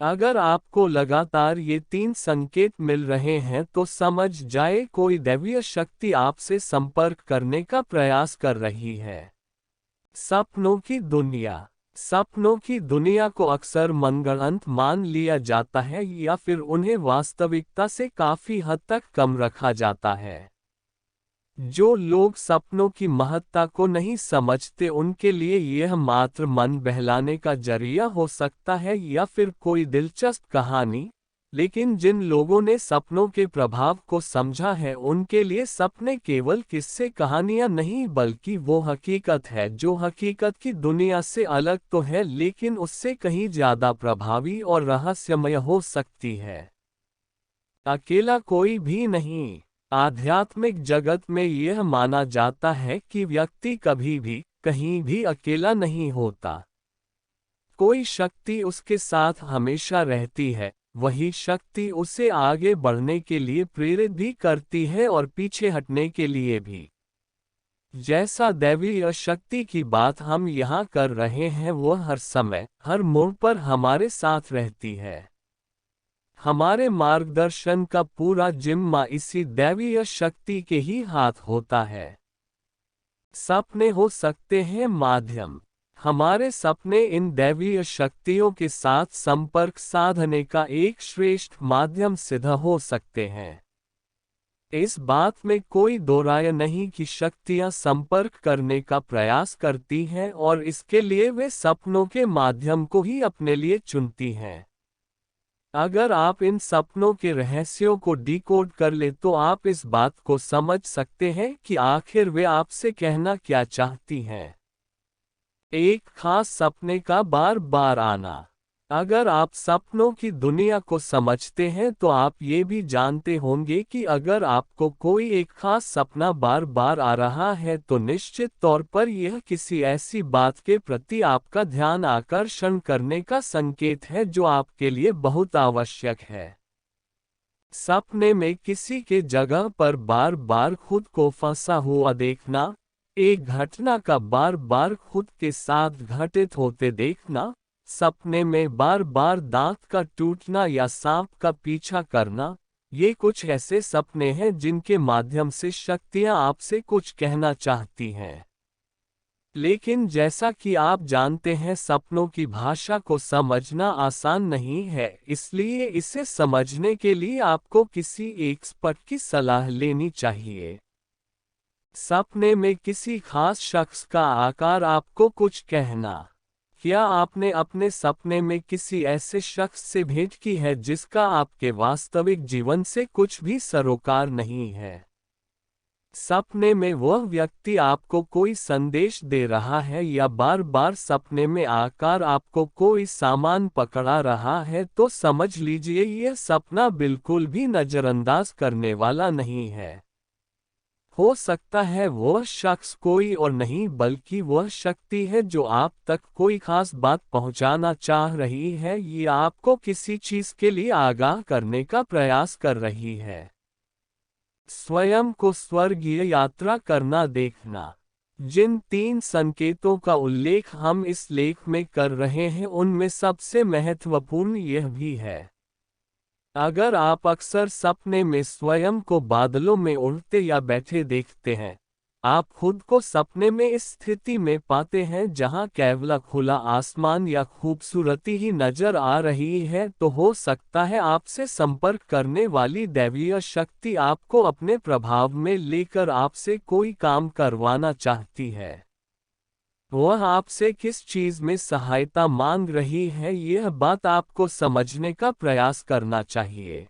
अगर आपको लगातार ये 3 संकेत मिल रहे हैं तो समझ जाए कोई दैवीय शक्ति आपसे संपर्क करने का प्रयास कर रही है। सपनों की दुनिया। सपनों की दुनिया को अक्सर मनगढ़ंत मान लिया जाता है या फिर उन्हें वास्तविकता से काफी हद तक कम रखा जाता है। जो लोग सपनों की महत्ता को नहीं समझते उनके लिए यह मात्र मन बहलाने का जरिया हो सकता है या फिर कोई दिलचस्प कहानी, लेकिन जिन लोगों ने सपनों के प्रभाव को समझा है उनके लिए सपने केवल किस्से कहानियां नहीं बल्कि वो हकीकत है जो हकीकत की दुनिया से अलग तो है लेकिन उससे कहीं ज्यादा प्रभावी और रहस्यमय हो सकती है। अकेला कोई भी नहीं। आध्यात्मिक जगत में यह माना जाता है कि व्यक्ति कभी भी कहीं भी अकेला नहीं होता। कोई शक्ति उसके साथ हमेशा रहती है, वही शक्ति उसे आगे बढ़ने के लिए प्रेरित भी करती है और पीछे हटने के लिए भी। जैसा दैवीय शक्ति की बात हम यहाँ कर रहे हैं वह हर समय हर मोड़ पर हमारे साथ रहती है। हमारे मार्गदर्शन का पूरा जिम्मा इसी दैवीय शक्ति के ही हाथ होता है। सपने हो सकते हैं माध्यम। हमारे सपने इन दैवीय शक्तियों के साथ संपर्क साधने का एक श्रेष्ठ माध्यम सिद्ध हो सकते हैं। इस बात में कोई दो राय नहीं कि शक्तियां संपर्क करने का प्रयास करती हैं और इसके लिए वे सपनों के माध्यम को ही अपने लिए चुनती हैं। अगर आप इन सपनों के रहस्यों को डिकोड कर ले तो आप इस बात को समझ सकते हैं कि आखिर वे आपसे कहना क्या चाहती हैं। एक खास सपने का बार बार आना। अगर आप सपनों की दुनिया को समझते हैं तो आप ये भी जानते होंगे कि अगर आपको कोई एक खास सपना बार बार आ रहा है तो निश्चित तौर पर यह किसी ऐसी बात के प्रति आपका ध्यान आकर्षण करने का संकेत है जो आपके लिए बहुत आवश्यक है। सपने में किसी के जगह पर बार बार खुद को फंसा हुआ देखना, एक घटना का बार बार खुद के साथ घटित होते देखना, सपने में बार बार दांत का टूटना या सांप का पीछा करना, ये कुछ ऐसे सपने हैं जिनके माध्यम से शक्तियां आपसे कुछ कहना चाहती हैं। लेकिन जैसा कि आप जानते हैं सपनों की भाषा को समझना आसान नहीं है, इसलिए इसे समझने के लिए आपको किसी एक्सपर्ट की सलाह लेनी चाहिए। सपने में किसी खास शख्स का आकार आपको कुछ कहना। क्या आपने अपने सपने में किसी ऐसे शख्स से भेंट की है जिसका आपके वास्तविक जीवन से कुछ भी सरोकार नहीं है? सपने में वह व्यक्ति आपको कोई संदेश दे रहा है या बार बार सपने में आकर आपको कोई सामान पकड़ा रहा है तो समझ लीजिए यह सपना बिल्कुल भी नजरअंदाज करने वाला नहीं है। हो सकता है वह शख्स कोई और नहीं बल्कि वह शक्ति है जो आप तक कोई खास बात पहुंचाना चाह रही है या आपको किसी चीज के लिए आगाह करने का प्रयास कर रही है। स्वयं को स्वर्गीय यात्रा करना देखना। जिन 3 संकेतों का उल्लेख हम इस लेख में कर रहे हैं उनमें सबसे महत्वपूर्ण यह भी है। अगर आप अक्सर सपने में स्वयं को बादलों में उड़ते या बैठे देखते हैं, आप खुद को सपने में इस स्थिति में पाते हैं जहां केवल खुला आसमान या खूबसूरती ही नजर आ रही है, तो हो सकता है आपसे संपर्क करने वाली दैवीय शक्ति आपको अपने प्रभाव में लेकर आपसे कोई काम करवाना चाहती है। वह आपसे किस चीज में सहायता मांग रही है यह बात आपको समझने का प्रयास करना चाहिए।